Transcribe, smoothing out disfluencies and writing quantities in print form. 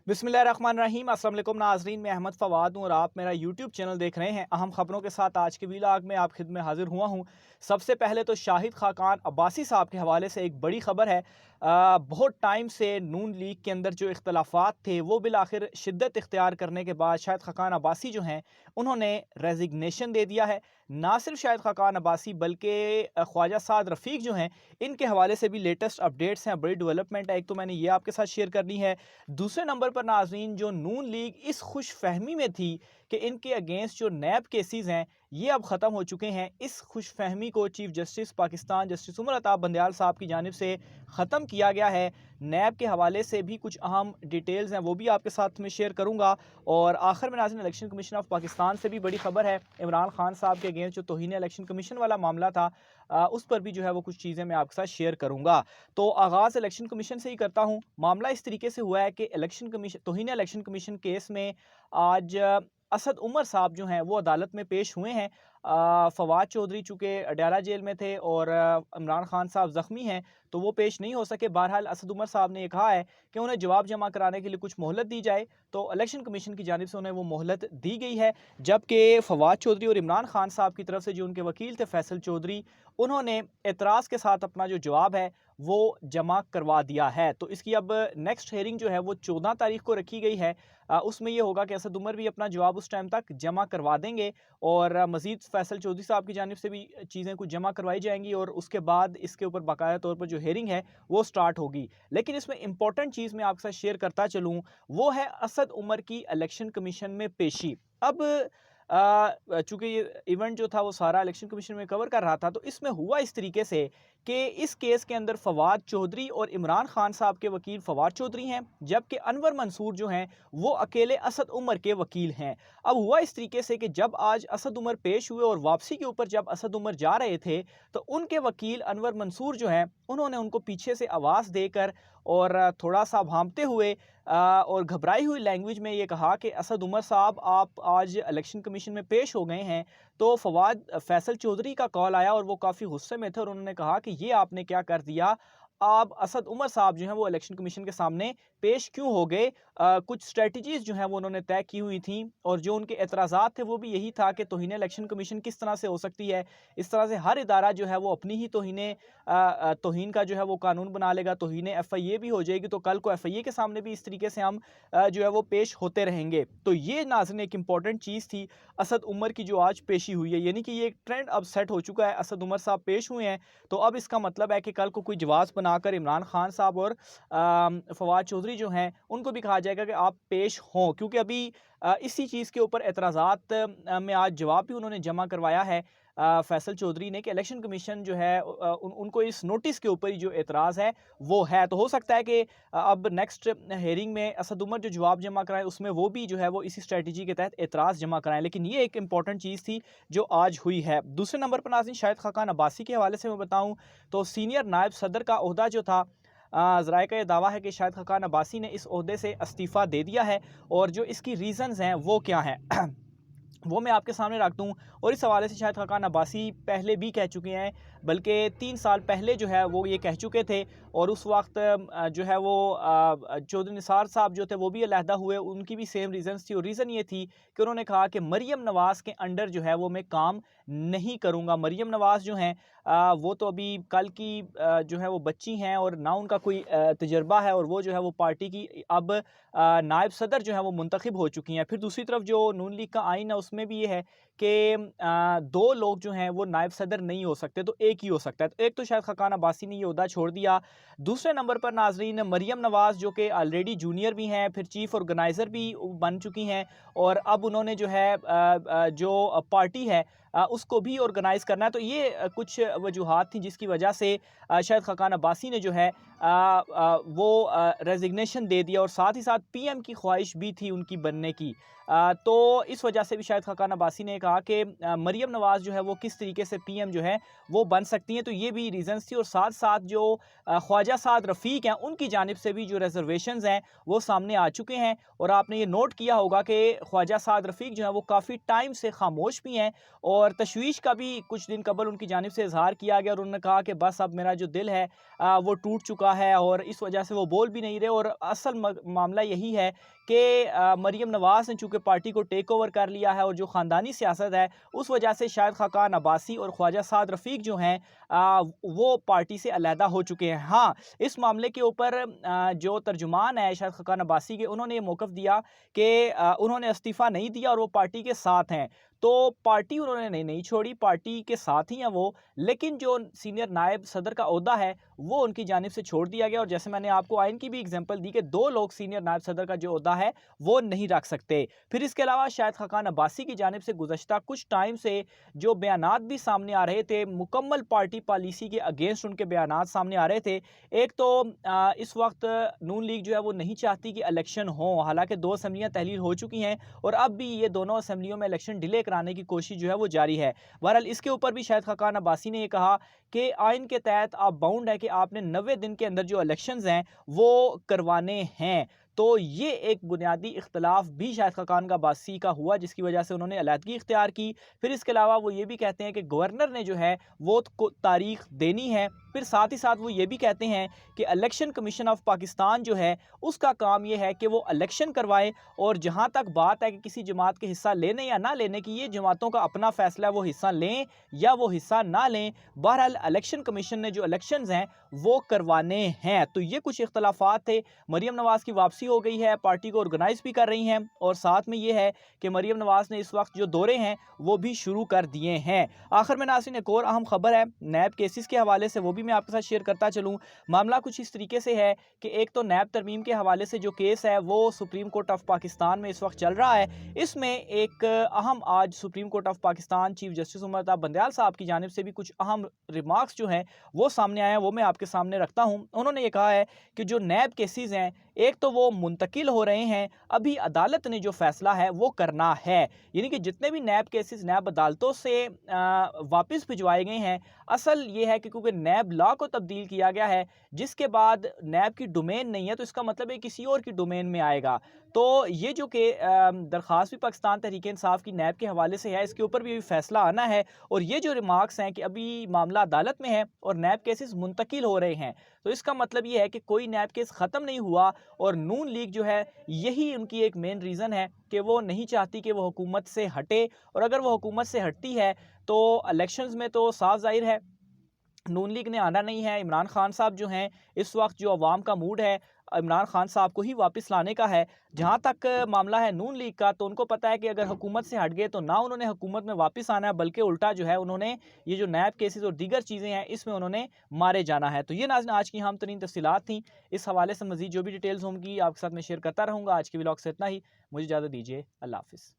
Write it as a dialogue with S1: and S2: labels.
S1: बिस्मिल्लाहिर्रहमानिर्रहीम। अस्सलाम वालेकुम नाज़रीन, मैं अहमद फ़वाद हूँ और आप मेरा यूट्यूब चैनल देख रहे हैं। अहम ख़बरों के साथ आज के व्लॉग में आप खिदमत में हाजिर हुआ हूँ। सबसे पहले तो शाहिद खाकान अब्बासी साहब के हवाले से एक बड़ी ख़बर है। बहुत टाइम से नून लीग के अंदर जो इख्तलाफात थे वो बिलाखिर शिद्दत इख्तियार करने के बाद शाहिद खाकान अब्बासी जो हैं उन्होंने रेजिग्नेशन दे दिया है। ना सिर्फ शाहिद खाकान अब्बासी बल्कि ख्वाजा साद रफ़ीक जो हैं इनके हवाले से भी लेटेस्ट अपडेट्स हैं, बड़ी डेवलपमेंट है। एक तो मैंने ये आपके साथ शेयर करनी है। दूसरे नंबर पर नाज़रीन, जो नून लीग इस खुश फहमी में थी कि इनके अगेंस्ट जो नैब केसेस हैं ये अब ख़त्म हो चुके हैं, इस खुश फहमी को chief justice Pakistan justice Umar Ata Bandial साहब की जानिब से ख़त्म किया गया है। नैब के हवाले से भी कुछ अहम डिटेल्स हैं वो भी आपके साथ में शेयर करूँगा। और आखिर में नाज़रीन, इलेक्शन कमीशन ऑफ पाकिस्तान से भी बड़ी खबर है। इमरान खान साहब के अगेंस्ट जो तौहीन इलेक्शन कमीशन वाला मामला था उस पर भी जो है वो कुछ चीज़ें मैं आपके साथ शेयर करूँगा। तो आगाज़ इलेक्शन कमीशन से ही करता हूँ। मामला इस तरीके से हुआ है कि इलेक्शन कमीशन तौहीन इलेक्शन कमीशन केस में आज असद उमर साहब जो हैं वो अदालत में पेश हुए हैं। फवाद चौधरी चूँकि अडयाला जेल में थे और इमरान खान साहब ज़ख्मी हैं तो वो पेश नहीं हो सके। बहरहाल असद उमर साहब ने ये कहा है कि उन्हें जवाब जमा कराने के लिए कुछ मोहलत दी जाए, तो इलेक्शन कमीशन की जानिब से उन्हें वो मोहलत दी गई है। जबकि फवाद चौधरी और इमरान खान साहब की तरफ से जो उनके वकील थे फैसल चौधरी, उन्होंने एतराज़ के साथ अपना जो जवाब है वो जमा करवा दिया है। तो इसकी अब नेक्स्ट हेयरिंग जो है वो 14 तारीख को रखी गई है। उसमें ये होगा कि असद उमर भी अपना जवाब उस टाइम तक जमा करवा देंगे और मज़ीद फैसल चौधरी साहब की जानिब से भी चीज़ें कुछ जमा करवाई जाएंगी और उसके बाद इसके ऊपर बाकायदा तौर पर जो हेयरिंग है वो स्टार्ट होगी। लेकिन इसमें इंपॉर्टेंट चीज़ मैं आपके साथ शेयर करता चलूँ, वो है असद उमर की इलेक्शन कमीशन में पेशी। अब चूँकि ये इवेंट जो था वो सारा इलेक्शन कमीशन में कवर कर रहा था, तो इसमें हुआ इस तरीके से कि इस केस के अंदर फवाद चौधरी और इमरान खान साहब के वकील फवाद चौधरी हैं, जबकि अनवर मंसूर जो हैं वो अकेले असद उमर के वकील हैं। अब हुआ इस तरीके से कि जब आज असद उमर पेश हुए और वापसी के ऊपर जब असद उमर जा रहे थे, तो उनके वकील अनवर मंसूर जो हैं उन्होंने उनको पीछे से आवाज़ देकर और थोड़ा सा भांपते हुए और घबराई हुई लैंग्वेज में ये कहा कि असद उमर साहब, आप आज इलेक्शन कमीशन में पेश हो गए हैं। तो फवाद फैसल चौधरी का कॉल आया और वो काफ़ी गुस्से में थे और उन्होंने कहा कि ये आपने क्या कर दिया, आप असद उमर साहब जो हैं वो इलेक्शन कमीशन के सामने पेश क्यों हो गए। कुछ स्ट्रेटजीज जो हैं वो उन्होंने तय की हुई थी और जो उनके एतराज़ात थे वो भी यही था कि तौहीन इलेक्शन कमीशन किस तरह से हो सकती है। इस तरह से हर इदारा जो है वो अपनी ही तौहीन का जो है वो कानून बना लेगा, तौहीन FIA भी हो जाएगी, तो कल को FIA के सामने भी इस तरीके से हम जो है वो पेश होते रहेंगे। तो ये नाज़रीन एक इंपॉर्टेंट चीज़ थी असद उमर की जो आज पेशी हुई है, यानी कि ये एक ट्रेंड अब सेट हो चुका है। असद उमर साहब पेश हुए हैं तो अब इसका मतलब है कि कल को कोई जवाब बनाकर इमरान खान साहब और फवाद चौधरी जो हैं उनको भी कहा जाएगा कि आप पेश हों, क्योंकि अभी इसी चीज़ के ऊपर एतराज़ात में आज जवाब भी उन्होंने जमा करवाया है फैसल चौधरी ने कि इलेक्शन कमीशन जो है उनको इस नोटिस के ऊपर ही जो एतराज़ है वो है। तो हो सकता है कि अब नेक्स्ट हेयरिंग में असद उमर जो जवाब जमा कराएं उसमें वो भी जो है वो इसी स्ट्रेटजी के तहत एतराज़ जमा कराएं। लेकिन ये एक इंपॉर्टेंट चीज़ थी जो आज हुई है। दूसरे नंबर पर नाज़रीन, शाहिद खाकान अब्बासी के हवाले से मैं बताऊँ तो सीनियर नायब सदर का ओहदा जो था, ज़राए का ये दावा है कि शाहिद खाकान अब्बासी ने इस ओहदे से इस्तीफ़ा दे दिया है और जो इसकी रीज़न्स हैं वो क्या हैं वो मैं आपके सामने रख दूँ। और इस हवाले से शाहिद खाकान अब्बासी पहले भी कह चुके हैं, बल्कि 3 साल पहले जो है वो ये कह चुके थे और उस वक्त जो है वो चौधरी निसार साहब जो थे वो भी अलहदा हुए, उनकी भी सेम रीज़न्स थी और रीज़न ये थी कि उन्होंने कहा कि मरियम नवाज़ के अंडर जो है वो मैं काम नहीं करूँगा। मरियम नवाज़ जो हैं वो तो अभी कल की जो है वो बच्ची हैं और ना उनका कोई तजर्बा है और वो जो है वो पार्टी की अब नायब सदर जो है वो मुंतखब हो चुकी हैं। फिर दूसरी तरफ जो नून लीग का आइन है उसमें भी ये है कि 2 लोग जो हैं वो नायब सदर नहीं हो सकते, तो एक ही हो सकता है। तो एक तो शायद खाकान अब्बासी ने ये ओहदा छोड़ दिया। दूसरे नंबर पर नाज़रीन, मरियम नवाज़ जो कि ऑलरेडी जूनियर भी हैं, फिर चीफ़ ऑर्गेनाइज़र भी बन चुकी हैं और अब उन्होंने जो है जो पार्टी है उसको भी ऑर्गेनाइज़ करना है। तो ये कुछ वजूहात थी जिसकी वजह से शायद खाकान अब्बासी ने जो है वो रेज़िग्नेशन दे दिया और साथ ही साथ PM की ख्वाहिश भी थी उनकी बनने की। तो इस वजह से भी शायद खाकान अब्बासी ने कहा कि मरियम नवाज़ जो है वो किस तरीके से PM जो है वो बन सकती हैं, तो ये भी रीज़न्स थी। और साथ साथ जो ख्वाजा साद रफ़ीक हैं उनकी जानिब से भी जो रिज़र्वेशंस हैं वो सामने आ चुके हैं। और आपने ये नोट किया होगा कि ख्वाजा साद रफ़ीक जो है वो काफ़ी टाइम से खामोश भी हैं और और तशवीश का भी कुछ दिन कबल उनकी जानिब से इजहार किया गया और उन्होंने कहा कि बस अब मेरा जो दिल है वो टूट चुका है और इस वजह से वो बोल भी नहीं रहे। और असल मामला यही है कि मरीम नवाज़ ने चूँकि पार्टी को टेक ओवर कर लिया है और जो ख़ानदानी सियासत है उस वजह से शाहिद खाकान अब्बासी और ख्वाजा साद रफ़ीक जो हैं वो पार्टी से अलहदा हो चुके हैं। हाँ, इस मामले के ऊपर जो तर्जुमान है शाहिद खाकान अब्बासी के, उन्होंने ये मौक़िफ़ दिया कि उन्होंने इस्तीफ़ा नहीं दिया और वो पार्टी के साथ हैं। तो पार्टी उन्होंने नहीं छोड़ी, पार्टी के साथ ही हैं वो, लेकिन जो सीनियर नायब सदर का ओहदा है वो उनकी जानिब से छोड़ दिया गया। और जैसे मैंने आपको आइन की भी एग्जांपल दी कि 2 लोग सीनियर नायब सदर का जो ओहदा है वो नहीं रख सकते। फिर इसके अलावा शाहिद खाकान अब्बासी की जानिब से गुज़श्ता कुछ टाइम से जो बयानात भी सामने आ रहे थे, मुकम्मल पार्टी पॉलिसी के अगेंस्ट उनके बयानात सामने आ रहे थे। एक तो इस वक्त नून लीग जो है वो नहीं चाहती कि इलेक्शन हो, हालांकि 2 असम्बलियाँ तहलील हो चुकी हैं और अब भी ये दोनों असम्बलियों में इलेक्शन डिले कराने की कोशिश जो है वो जारी है। बहरहाल इसके ऊपर भी शाहिद खाकान अब्बासी ने ये कहा कि आइन के तहत आप बाउंड है कि आपने 90 दिन के अंदर जो इलेक्शंस हैं वो करवाने हैं। तो ये एक बुनियादी इख्तलाफ भी शाहिद खाकान अब्बासी का हुआ जिसकी वजह से उन्होंने अलहदगी इख्तियार की। फिर इसके अलावा वो ये भी कहते हैं कि गवर्नर ने जो है वो तारीख देनी है। फिर साथ ही साथ वो ये भी कहते हैं कि इलेक्शन कमीशन ऑफ पाकिस्तान जो है उसका काम ये है कि वो इलेक्शन करवाए और जहाँ तक बात है कि किसी जमात के हिस्सा लेने या ना लेने की, ये जमातों का अपना फैसला है, वो हिस्सा लें या वो हिस्सा ना लें। बहरहाल इलेक्शन कमीशन ने जो इलेक्शंस हैं वो करवाने हैं। तो ये कुछ इख्तलाफात थे। मरीम नवाज़ की वापसी हो गई है, पार्टी को ऑर्गेनाइज भी कर रही हैं और साथ में ये है कि मरीम नवाज़ ने इस वक्त जो दौरे हैं वो भी शुरू कर दिए हैं। आखिर में नाज़रीन एक और अहम खबर है नैब केसेस के हवाले से, वो भी मैं आपके साथ शेयर करता चलूँ। मामला कुछ इस तरीके से है कि एक तो नैब तरमीम के हवाले से जो केस है वो सुप्रीम कोर्ट ऑफ पाकिस्तान में इस वक्त चल रहा है। इसमें एक अहम आज supreme court of Pakistan chief justice Umar Ata Bandial साहब की जानिब से भी कुछ अहम रिमार्क्स जो हैं वो सामने आए हैं, वो मैं आपके सामने रखता हूँ। उन्होंने ये कहा है कि जो नैब केसेस हैं एक तो वो मुंतकिल हो रहे हैं, अभी अदालत ने जो फैसला है वो करना है। यानी कि जितने भी नैब केसेस नैब अदालतों से वापस भिजवाए गए हैं, असल ये है कि क्योंकि नैब लॉ को तब्दील किया गया है जिसके बाद नैब की डोमेन नहीं है, तो इसका मतलब है किसी और की डोमेन में आएगा। तो ये जो कि दरख्वास्त भी पाकिस्तान तहरीक इंसाफ की नैब के हवाले से है, इसके ऊपर भी फैसला आना है। और ये जो रिमार्क्स हैं कि अभी मामला अदालत में है और नैब केसेस मुंतकिल हो रहे हैं, तो इसका मतलब ये है कि कोई नैब केस ख़त्म नहीं हुआ और नून लीग जो है यही उनकी एक मेन रीज़न है कि वो नहीं चाहती कि वो हुकूमत से हटे। और अगर वो हुकूमत से हटती है तो इलेक्शंस में तो साफ ज़ाहिर है नून लीग ने आना नहीं है। इमरान खान साहब जो हैं इस वक्त जो अवाम का मूड है इमरान खान साहब को ही वापस लाने का है। जहाँ तक मामला है नून लीग का, तो उनको पता है कि अगर हुकूमत से हट गए तो ना उन्होंने हुकूमत में वापस आना है, बल्कि उल्टा जो है उन्होंने ये जो नैब केसेस और दीगर चीज़ें हैं इसमें उन्होंने मारे जाना है। तो ये नाज़रीन आज की अहम तरीन तफसीलात थी। इस हवाले से मज़ीद जो भी डिटेल्स होंगी आपके साथ मैं शेयर करता रहूँगा। आज के व्लॉग से इतना ही, मुझे इजाज़त दीजिए। अल्लाह हाफ़िज़।